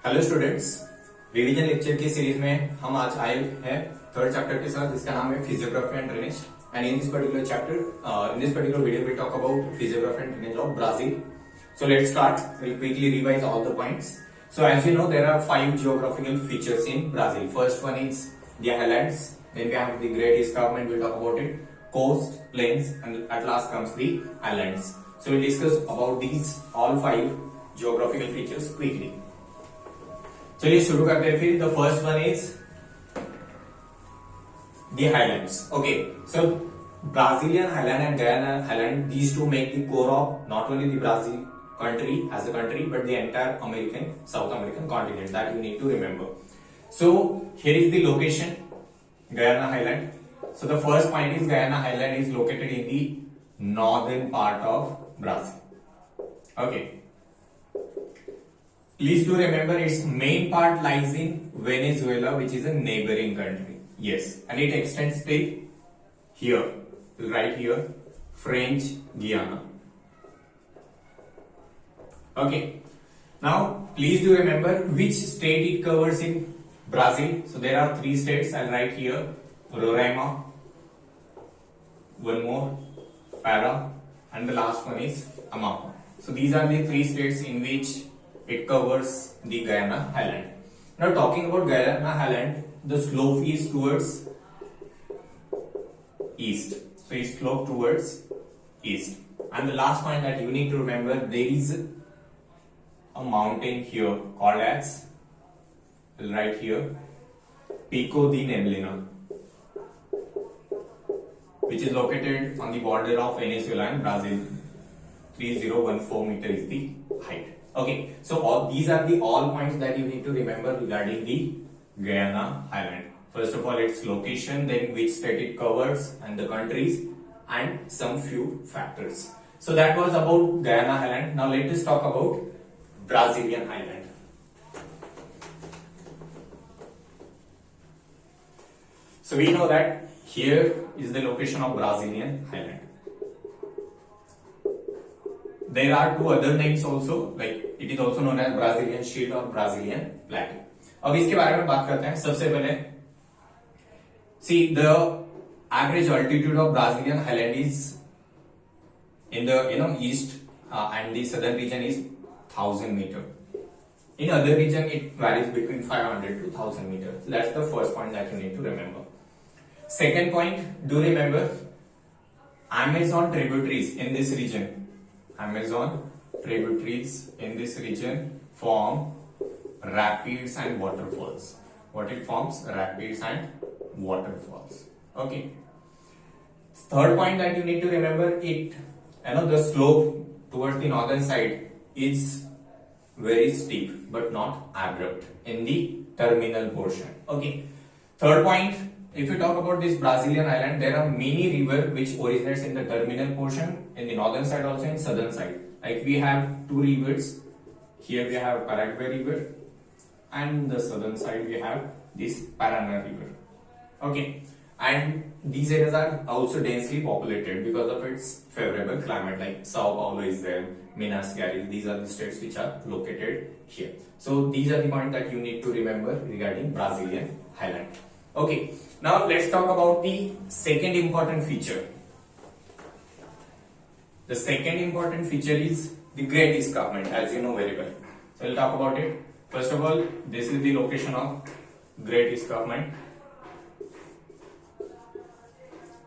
Hello students, revision lecture की series में हम आज आए हैं थर्ड चैप्टर के साथ, जिसका नाम है physiography and drainage. And in this particular chapter, in this particular video we talk about physiography and drainage of Brazil. So let's start. We'll quickly revise all the points. So as you know, there are 5 geographical features in Brazil. First one is the highlands. Then we have the Great Escarpment. We'll talk about it. Coast, plains, and at last comes the islands. So we'll discuss about these all 5 geographical features quickly. चलिए शुरू करते हैं फिर. The first one is the highlands. Okay, so Brazilian highland and Guyana highland, these two make the core of not only the Brazil country as a country but the entire South American continent. That you need to remember. So here is the location, Guyana highland. So the first point is Guyana highland is located in the northern part of Brazil. Okay. Please do remember its main part lies in Venezuela, which is a neighboring country. Yes, and it extends to here, right here, French Guiana. Okay. Now, please do remember which state it covers in Brazil. So there are 3 states. I'll write here: Roraima, one more, Para, and the last one is Amapá. So these are the 3 states in which it covers the Guyana highland. Now talking about Guyana highland, the slope is towards east. So it slopes towards east. And the last point that you need to remember, there is a mountain here called as, I'll write here, Pico de Neblina, which is located on the border of Venezuela and Brazil. 3014 meter is the height. Okay, so these are the all points that you need to remember regarding the Guyana highland. First of all, its location, then which state it covers and the countries, and some few factors. So that was about Guyana highland. Now let us talk about Brazilian highland. So we know that here is the location of Brazilian highland. There are 2 other names also, like it is also known as Brazilian Shield or Brazilian Plateau. अब इसके बारे में बात करते हैं. सबसे पहले see the average altitude of Brazilian highland is in the east and the southern region is 1000 meter. In other region it varies between 500 to 1000 meter. So that's the first point that you need to remember. Second point, do remember Amazon tributaries in this region. Amazon tributaries in this region form rapids and waterfalls. What it forms? Rapids and waterfalls. Okay. Third point that you need to remember, the slope towards the northern side is very steep but not abrupt in the terminal portion. Okay. Third point, if you talk about this Brazilian island, there are many rivers which originates in the terminal portion, in the northern side also, in southern side. Like we have 2 rivers. Here we have Paraguay River, and the southern side we have this Paraná River. Okay, and these areas are also densely populated because of its favorable climate. Like Sao Paulo is there, Minas Gerais. These are the states which are located here. So these are the points that you need to remember regarding Brazilian highland. Okay. Now let's talk about the second important feature. The second important feature is the Great Escarpment, as you know very well. So we'll talk about it. First of all, this is the location of Great Escarpment.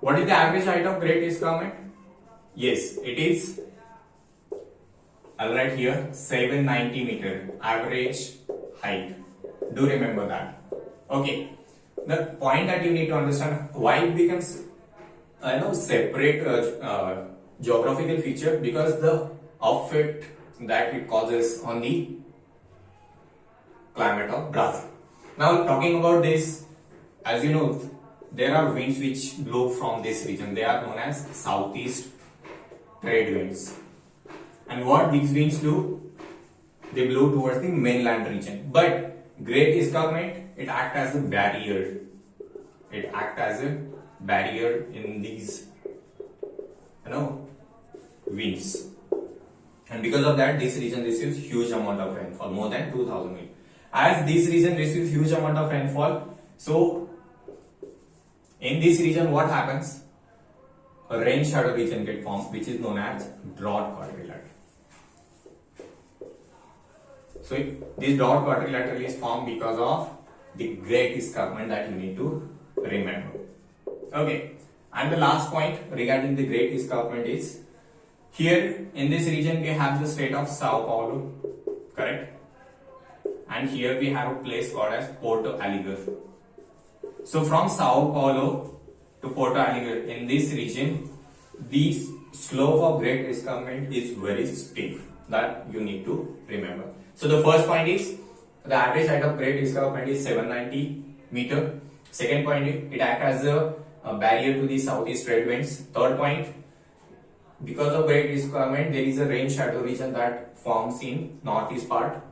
What is the average height of Great Escarpment? Yes, it is, I'll write here, 790 meter average height. Do remember that. Okay. The point that you need to understand why it becomes separate geographical feature, because the effect that it causes on the climate of Brazil. Now talking about this, as you know, there are winds which blow from this region. They are known as southeast trade winds. And what these winds do? They blow towards the mainland region. But Great Escarpment, it acts as a barrier. It acts as a barrier in these, winds. And because of that, this region receives huge amount of rainfall, more than 2000 mm. As this region receives huge amount of rainfall, so in this region what happens? A rain shadow region get formed, which is known as drought quadrilateral. So this drought quadrilateral is formed because of the great escarpment that you need to remember. Okay, and the last point regarding the great escarpment is, here in this region we have the state of Sao Paulo, correct? And here we have a place called as Porto Alegre. So from Sao Paulo to Porto Alegre, in this region, the slope of great escarpment is very steep, that you need to remember. So the first point is, the average height of great escarpment is 790 meter. Second point, it acts as a barrier to the southeast trade winds. Third point, because of great escarpment, there is a rain shadow region that forms in northeast part,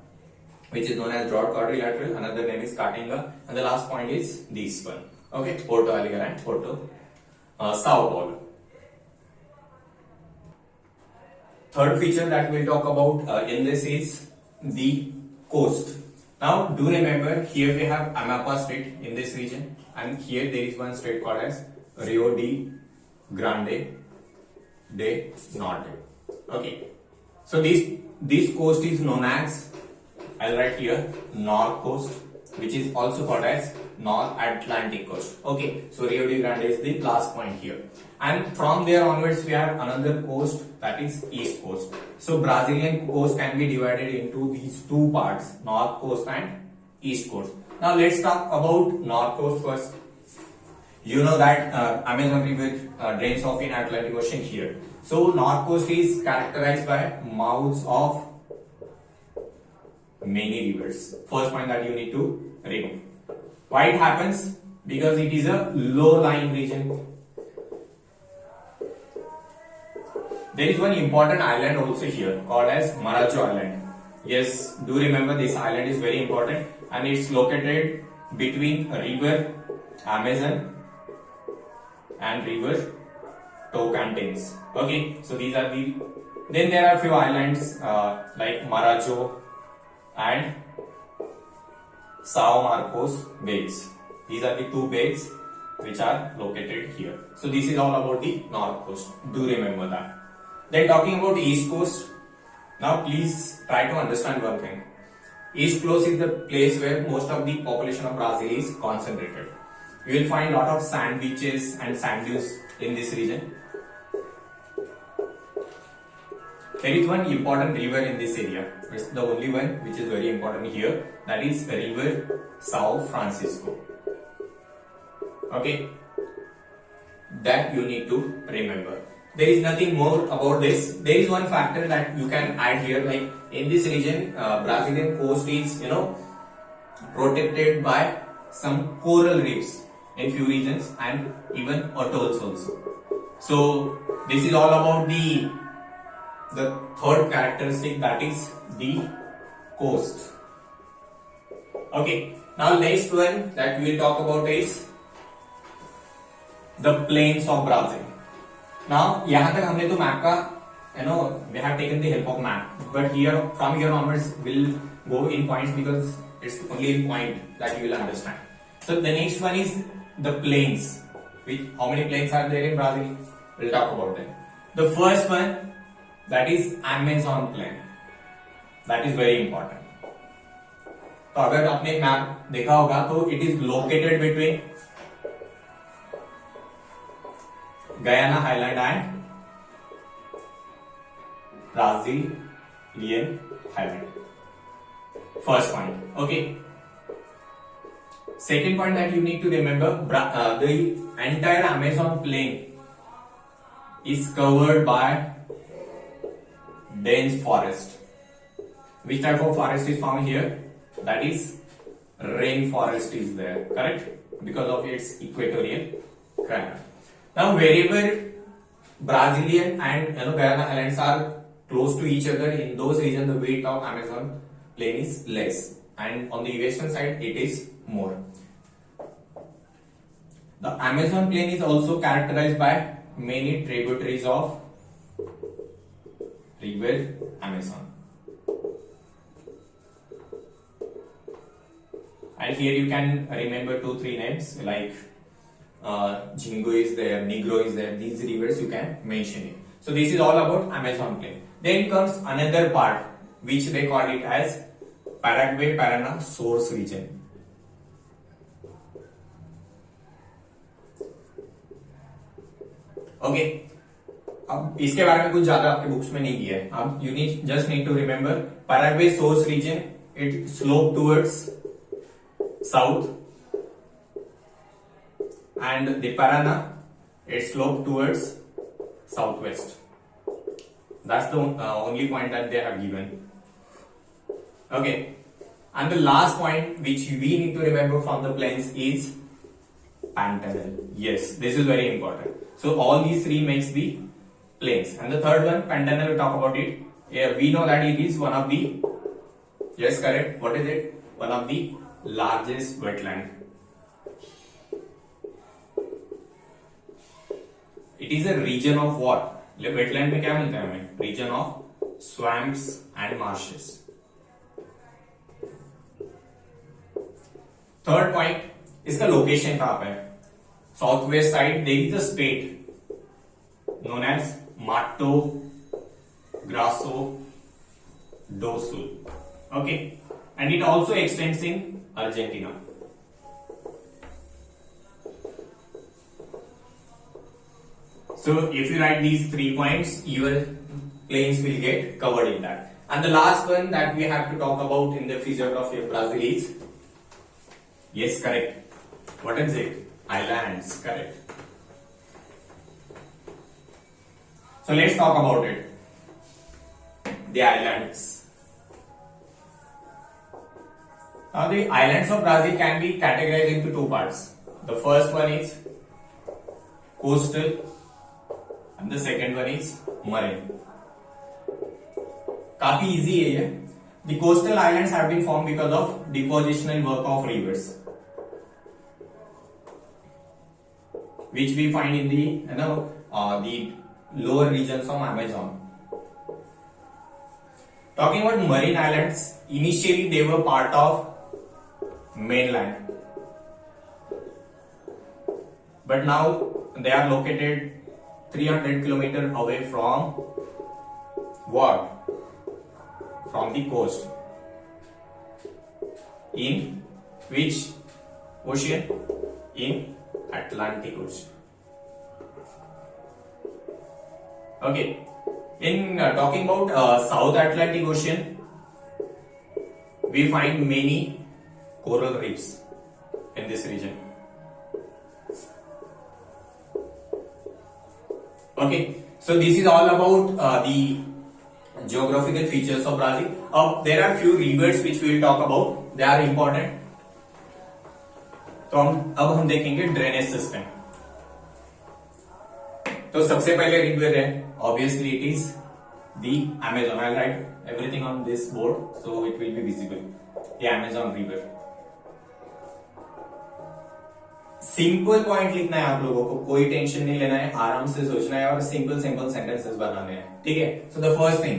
which is known as drought quadrilateral. Another name is Caatinga. And the last point is this one. Okay, Porto Alegre and Porto Sao Paulo. Third feature that we'll talk about in this is the coast. Now, do remember, here we have Amapá state in this region, and here there is one state called as Rio de Grande de Norte. Okay, so this coast is known as, I'll write here, North Coast, which is also called as North Atlantic Coast. Okay, so Rio de Grande is the last point here, and from there onwards we have another coast, that is East Coast. So Brazilian coast can be divided into these two parts, North Coast and East Coast. Now let's talk about North Coast first. You know that Amazon River drains off in Atlantic Ocean here. So North Coast is characterized by mouths of many rivers. First point that you need to remember. Why it happens? Because it is a low-lying region. There is one important island also here called as Marajo Island. Yes, do remember this island is very important, and it's located between river Amazon and river Tocantins. Okay, so these are the. Then there are few islands like Marajo and Sao Marcos bays. These are the two bays which are located here. So this is all about the North Coast. Do remember that. Then talking about East Coast. Now please try to understand one thing. East Coast is the place where most of the population of Brazil is concentrated. You will find a lot of sand beaches and sand dunes in this region. There is one important river in this area. It's the only one which is very important here. That is River Sao Francisco. Okay, that you need to remember. There is nothing more about this. There is one factor that you can add here, like in this region, Brazilian coast is, protected by some coral reefs in few regions and even atolls also. So this is all about the third characteristic, that is the coast. Okay, now next one that we will talk about is the plains of Brazil. Now यहाँ तक हमने तो map का we have taken the help of map, but from here onwards we'll go in points because it's only in point that you will understand. So the next one is the plains. How many plains are there in Brazil? We'll talk about them. The first one, that is Amazon plain. That is very important. तो अगर आपने map देखा होगा तो it is located between Guyana Highland and Brazilian Highland. First point. Okay. Second point that you need to remember, the entire Amazon plain is covered by dense forest. Which type of forest is found here? That is rainforest is there, correct? Because of its equatorial climate. Now wherever Brazilian and Guyana Islands are close to each other, in those regions the weight of Amazon plain is less, and on the western side it is more. The Amazon plain is also characterized by many tributaries of river Amazon. And here you can remember 2-3 names like Jingo is there, Negro is there. These rivers you can mention it. So this is all about Amazon plain. Then comes another part which they call it as Paraguay Paraná source region. Okay अब इसके बारे में कुछ ज्यादा आपके books में नहीं दिया है. अब you need just need to remember Paraguay source region, it slope towards south and the Paraná it sloped towards southwest. That's the only point that they have given. Okay, and the last point which we need to remember from the plains is Pantanal. Yes, this is very important. So all these three makes the plains, and the third one Pantanal, we talk about it. Yeah, we know that it is one of the, yes, correct, what is it, one of the largest wetland. It is a region of what? Wetland में क्या मिलता है हमें? Region of swamps and marshes. Third point, इसका location कहाँ पे है? Southwest side, there is a state known as Mato Grosso do Sul. Okay, and it also extends in Argentina. So if you write these 3 points, your plains will get covered in that. And the last one that we have to talk about in the physiography of Brazil is, yes, correct. What is it? Islands, correct. So let's talk about it. The islands. Now the islands of Brazil can be categorized into 2 parts. The first one is coastal, and the second one is marine. काफी easy है ये. The coastal islands have been formed because of depositional work of rivers, which we find in the the lower regions of Amazon. Talking about marine islands, initially they were part of mainland, but now they are located 300 kilometers away from what? From the coast. In which ocean? In Atlantic Ocean. Okay. In talking about South Atlantic Ocean, we find many coral reefs in this region. Okay, so this is all about the geographical features of Brazil. There are few rivers which we will talk about. They are important. तो अब हम देखेंगे drainage system. तो सबसे पहले river है, obviously it is the Amazon. I right everything on this board so it will be visible. The Amazon river. Simple point लिखना है आप लोगों को, कोई टेंशन नहीं लेना है, आराम से सोचना है और सिंपल सिंपल सेंटेंसेस बनाने हैं. ठीक है. So the first thing,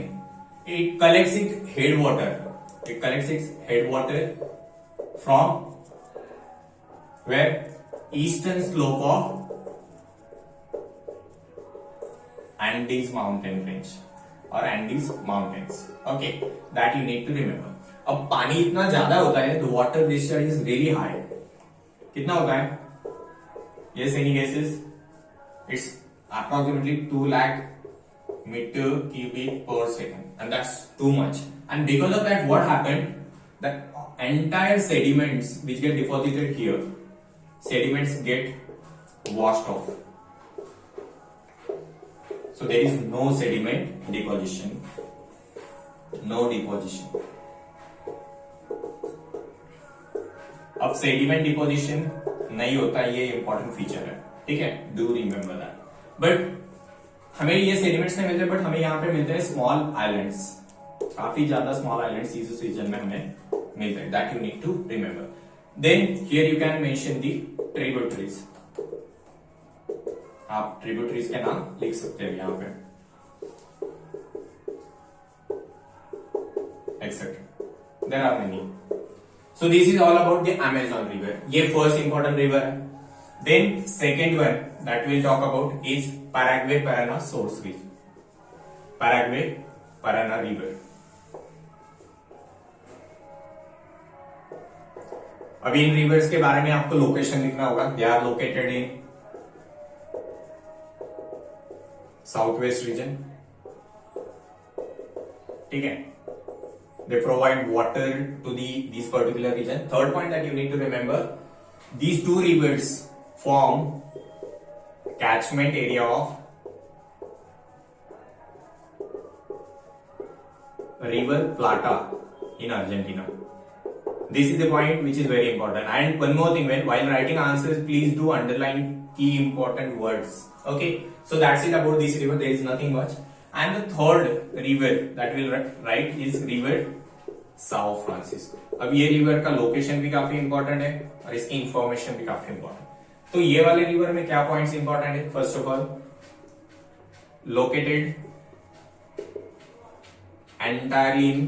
it collects it head water. It collects its head water from where? Eastern slope of Andes mountain range or Andes mountains. Okay, that you need to remember. अब पानी इतना ज्यादा होता है, the water discharge is really high. कितना होता है? Yes, any guesses? It's approximately 2 lakh meter cubic per second, and that's too much. And because of that, what happened? The entire sediments which get deposited here, sediments get washed off. So there is no sediment deposition. No deposition. अब sediment deposition नहीं होता, ये important feature है. ठीक है, do remember that. But हमें ये sediments नहीं मिलते, बट हमें यहाँ पे मिलते हैं स्मॉल आइलैंड्स. काफी ज्यादा स्मॉल आइलैंड्स इस रीजन में हमें मिलते हैं. That you need to remember. Then here you can mention the tributaries. आप ट्रिब्यूटरीज के नाम लिख सकते हैं यहाँ पे, etcetera. There are many. So this is all about the Amazon river. ये first important river है. Then second one that we'll talk about is Paraguay Paraná source river. Paraguay Paraná river. अभी इन रिवर्स के बारे में आपको location लिखना होगा. They are located in south west region. ठीक है. They provide water to this particular region. Third point that you need to remember: these two rivers form catchment area of River Plata in Argentina. This is the point which is very important. And one more thing, while writing answers, please do underline key important words. Okay, so that's it about this river. There is nothing much. And the third river that we'll write is River Sao Francisco. अब ये river का location भी काफी important है और इसकी information भी काफी इंपॉर्टेंट. तो ये वाले रिवर में क्या पॉइंट्स इंपॉर्टेंट है? First of all, located entirely in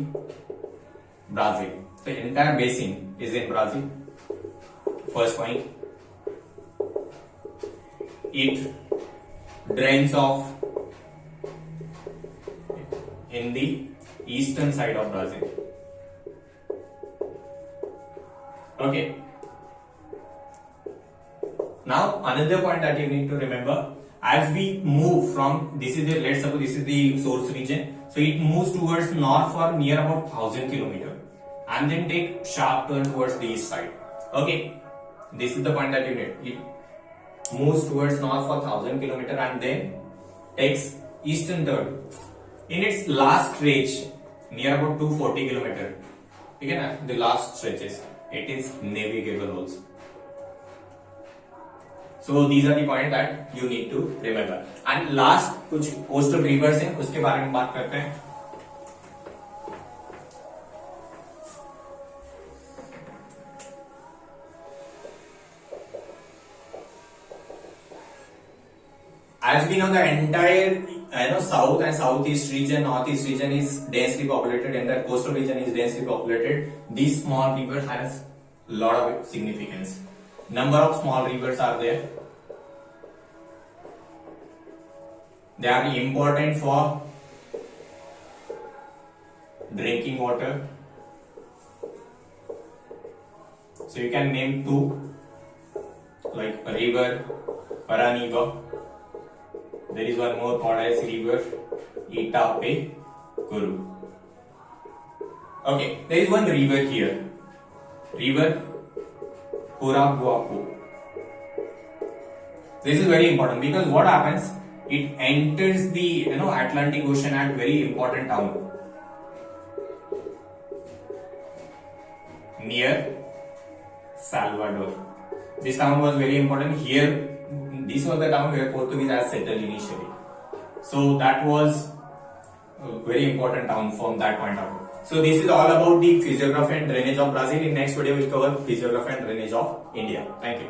Brazil. The entire basin is in Brazil. First point. It drains off in the eastern side of Brazil. Okay. Now another point that you need to remember, as we move from, let's suppose this is the source region, so it moves towards north for near about 1000 kilometer and then take sharp turn towards the east side. Okay, this is the point that you need. It moves towards north for 1000 kilometer and then takes eastern turn. In its last stretch, near about 240 kilometer, ठीक है ना, the last stretches, it is navigable also. So these are the points that you need to remember. And last कुछ coastal rivers हैं, उसके बारे में बात करते हैं. As we know, the entire south and southeast region, northeast region is densely populated, and the coastal region is densely populated. This small river has a lot of significance. Number of small rivers are there. They are important for drinking water. So you can name two, like a river Paraniba. There is one more called as river Itapecuru. Okay, there is one river here, river Puraguapu. This is very important because what happens? It enters the Atlantic Ocean at very important town near Salvador. This town was very important. Here, this was the town where Portuguese had settled initially. So that was a very important town from that point of view. So this is all about the physiography and drainage of Brazil. In next video, we'll cover physiography and drainage of India. Thank you.